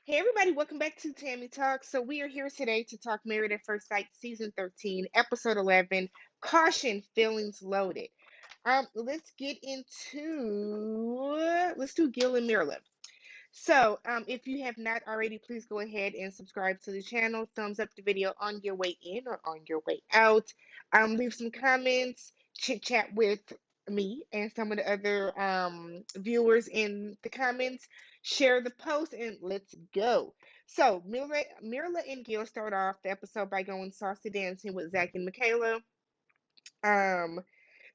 Hey everybody, welcome back to Tammy Talks. So we are here today to talk Married at First Sight, Season 13, Episode 11, Caution, Feelings Loaded. Let's do Gil and Myrla. So, if you have not already, please go ahead and subscribe to the channel. Thumbs up the video on your way in or on your way out. Leave some comments, chit chat with me and some of the other viewers in the comments. Share the post and let's go. So, Myrla and Gil start off the episode by going saucy dancing with Zach and Michaela. Um,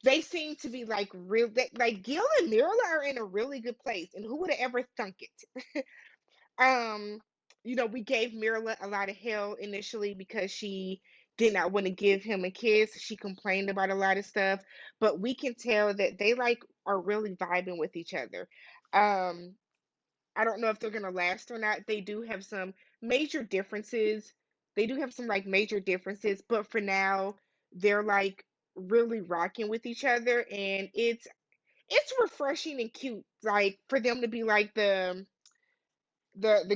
they seem to be like like Gil and Myrla are in a really good place, and who would have ever thunk it? Um, we gave Myrla a lot of hell initially because she did not want to give him a kiss. She complained about a lot of stuff, but we can tell that they like are really vibing with each other. Um, I don't know if they're gonna last or not. They do have some major differences. They do have some like major differences, but for now, they're like really rocking with each other, and it's refreshing and cute, like for them to be like the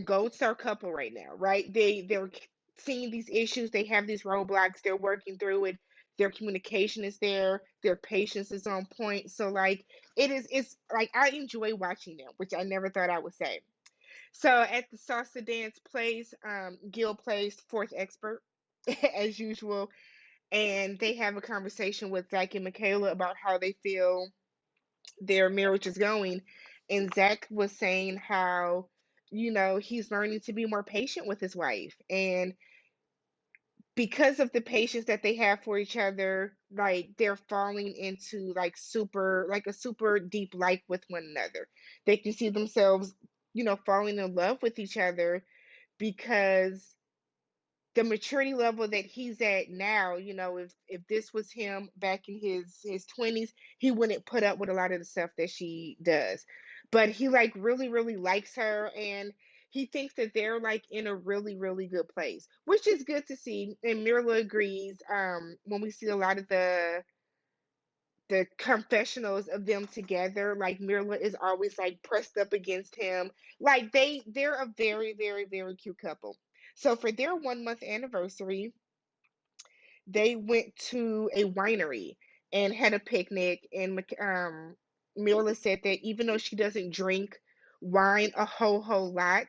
gold star couple right now, right? They're seeing these issues, they have these roadblocks, they're working through it. Their communication is there, their patience is on point. So like it's like I enjoy watching them, which I never thought I would say. So at the salsa dance place, Gil plays fourth expert as usual, and they have a conversation with Zach and Michaela about how they feel their marriage is going. And Zach was saying how, he's learning to be more patient with his wife. And because of the patience that they have for each other, like they're falling into like a super deep like with one another. They can see themselves, falling in love with each other because the maturity level that he's at now, if this was him back in his 20s, he wouldn't put up with a lot of the stuff that she does. But he like really really likes her, and he thinks that they're like in a really really good place, which is good to see. And Mirla agrees. When we see a lot of the confessionals of them together, like Mirla is always like pressed up against him. Like they're a very very very cute couple. So for their 1 month anniversary, they went to a winery and had a picnic. And Mirla said that even though she doesn't drink wine a whole lot,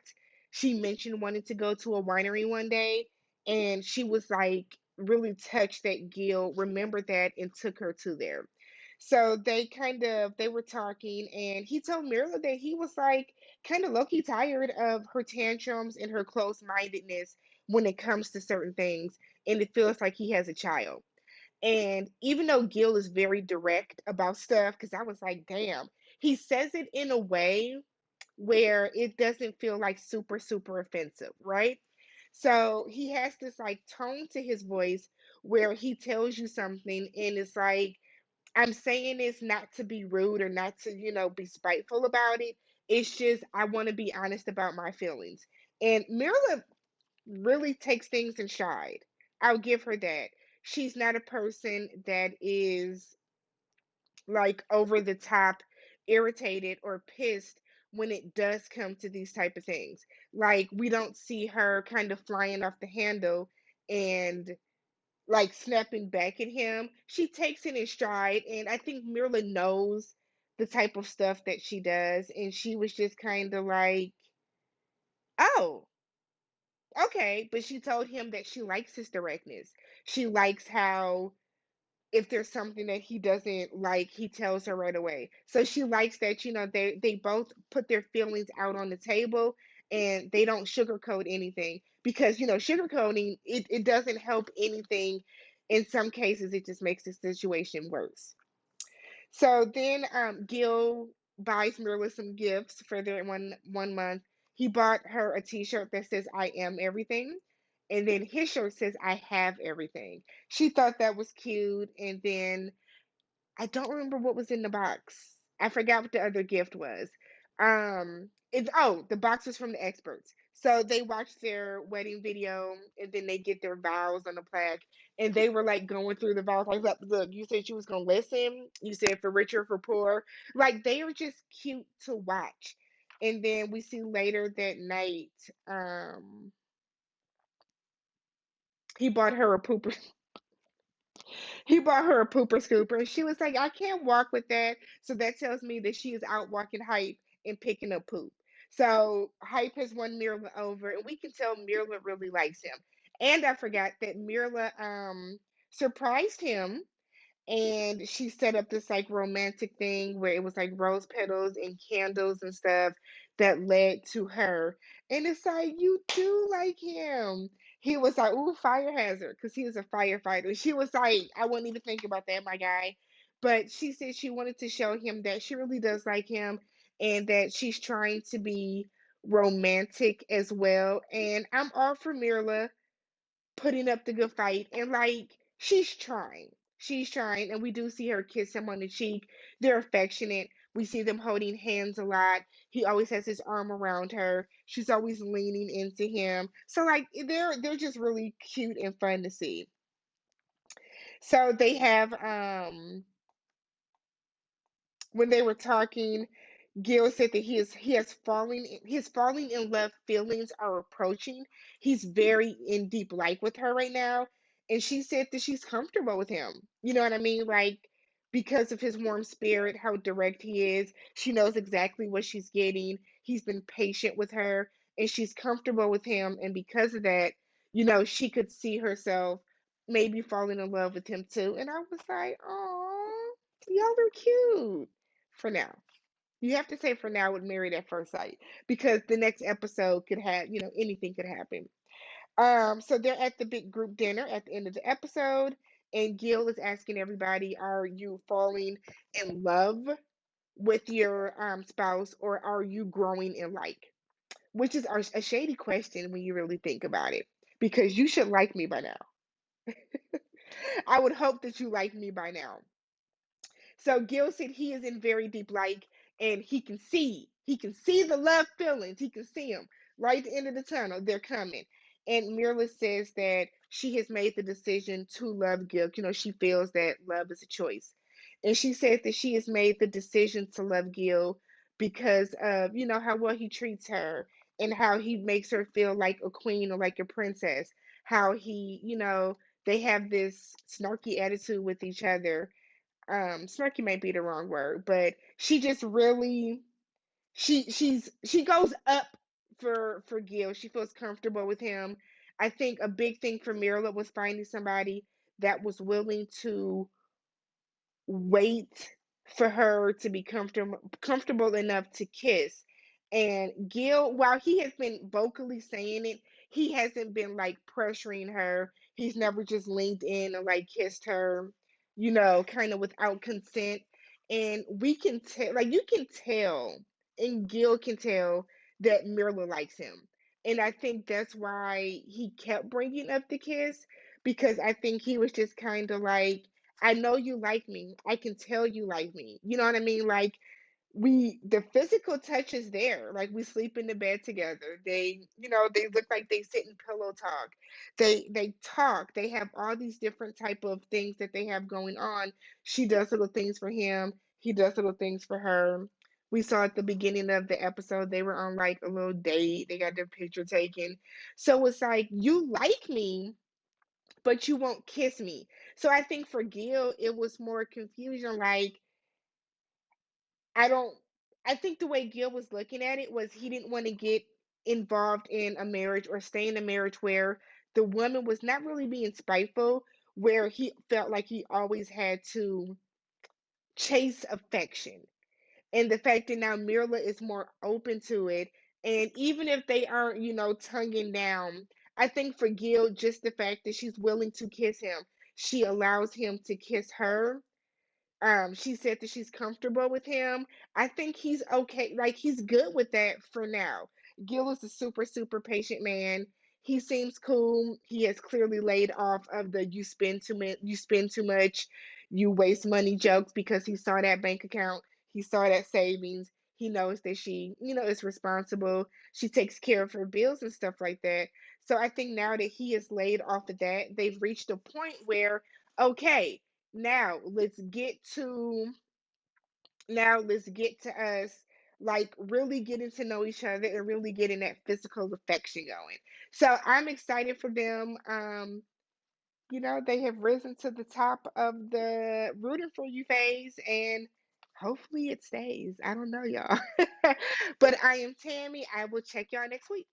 she mentioned wanting to go to a winery one day, and she was like really touched that Gil remembered that and took her to there. So they were talking, and he told Mirla that he was like kind of low-key tired of her tantrums and her close-mindedness when it comes to certain things, and it feels like he has a child. And even though Gil is very direct about stuff, because I was like, damn, he says it in a way where it doesn't feel like super, super offensive, right? So he has this like tone to his voice where he tells you something, and it's like, I'm saying this not to be rude or not to, be spiteful about it. It's just, I want to be honest about my feelings. And Mirla really takes things in stride. I'll give her that. She's not a person that is like over the top irritated or pissed when it does come to these type of things. Like we don't see her kind of flying off the handle and like snapping back at him. She takes it in stride, and I think Mirla knows the type of stuff that she does, and she was just kind of like, "Oh, okay," but she told him that she likes his directness. She likes how if there's something that he doesn't like, he tells her right away. So she likes that, they both put their feelings out on the table and they don't sugarcoat anything because, sugarcoating it doesn't help anything. In some cases, it just makes the situation worse. So then Gil buys Mirla some gifts for their 1 month. He bought her a t-shirt that says I am everything. And then his shirt says I have everything. She thought that was cute. And then I don't remember what was in the box. I forgot what the other gift was. The box was from the experts. So they watched their wedding video and then they get their vows on the plaque. And they were like going through the vows. Like, look, you said you was gonna listen. You said for richer, for poor. Like they are just cute to watch. And then we see later that night, um, he bought her a pooper. He bought her a pooper scooper, and she was like, "I can't walk with that." So that tells me that she is out walking Hype and picking up poop. So Hype has won Mirla over, and we can tell Mirla really likes him. And I forgot that Mirla surprised him, and she set up this like romantic thing where it was like rose petals and candles and stuff that led to her. And it's like, you do like him. He was like, ooh, fire hazard, because he was a firefighter. She was like, I wouldn't even think about that, my guy. But she said she wanted to show him that she really does like him, and that she's trying to be romantic as well. And I'm all for Mirla putting up the good fight, and like she's trying, and we do see her kiss him on the cheek. They're affectionate. We see them holding hands a lot. He always has his arm around her. She's always leaning into him. So like they're just really cute and fun to see. So they have when they were talking, Gil said that his falling in love feelings are approaching. He's very in deep like with her right now, and she said that she's comfortable with him. You know what I mean? Like because of his warm spirit, how direct he is, she knows exactly what she's getting. He's been patient with her, and she's comfortable with him, and because of that, she could see herself maybe falling in love with him too. And I was like, oh, y'all are cute for now. You have to say for now with Married at First Sight because the next episode could have, anything could happen. So they're at the big group dinner at the end of the episode, and Gil is asking everybody, are you falling in love with your spouse, or are you growing in like? Which is a shady question when you really think about it, because you should like me by now. I would hope that you like me by now. So Gil said he is in very deep like, and he can see the love feelings. He can see them right at the end of the tunnel. They're coming. And Myrla says that she has made the decision to love Gil. She feels that love is a choice. And she said that she has made the decision to love Gil because of, how well he treats her and how he makes her feel like a queen or like a princess. How they have this snarky attitude with each other. Snarky might be the wrong word, but she just really she goes up for Gil. She feels comfortable with him. I think a big thing for Mirla was finding somebody that was willing to wait for her to be comfortable enough to kiss. And Gil, while he has been vocally saying it, he hasn't been like pressuring her. He's never just leaned in and like kissed her, kind of without consent. And we can tell, like you can tell, and Gil can tell that Mirla likes him. And I think that's why he kept bringing up the kiss, because I think he was just kind of like, I know you like me. I can tell you like me. You know what I mean? Like the physical touch is there. Like we sleep in the bed together. They look like they sit and pillow talk. They talk. They have all these different type of things that they have going on. She does little things for him. He does little things for her. We saw at the beginning of the episode they were on like a little date. They got their picture taken. So it's like you like me, but you won't kiss me. So I think for Gil, it was more confusion. Like, I don't, I think the way Gil was looking at it was he didn't want to get involved in a marriage or stay in a marriage where the woman was not really being spiteful, where he felt like he always had to chase affection. And the fact that now Mirla is more open to it, and even if they aren't, tonguing down, I think for Gil, just the fact that she's willing to kiss him, she allows him to kiss her. She said that she's comfortable with him. I think he's okay, like he's good with that for now. Gil is a super, super patient man. He seems cool. He has clearly laid off of the you spend too much, you waste money jokes, because he saw that bank account, he saw that savings. He knows that she, is responsible. She takes care of her bills and stuff like that. So I think now that he is laid off of that, they've reached a point where, okay, now let's get to us like really getting to know each other and really getting that physical affection going. So I'm excited for them. They have risen to the top of the rooting for you phase, and hopefully it stays. I don't know, y'all. But I am Tammy. I will check y'all next week.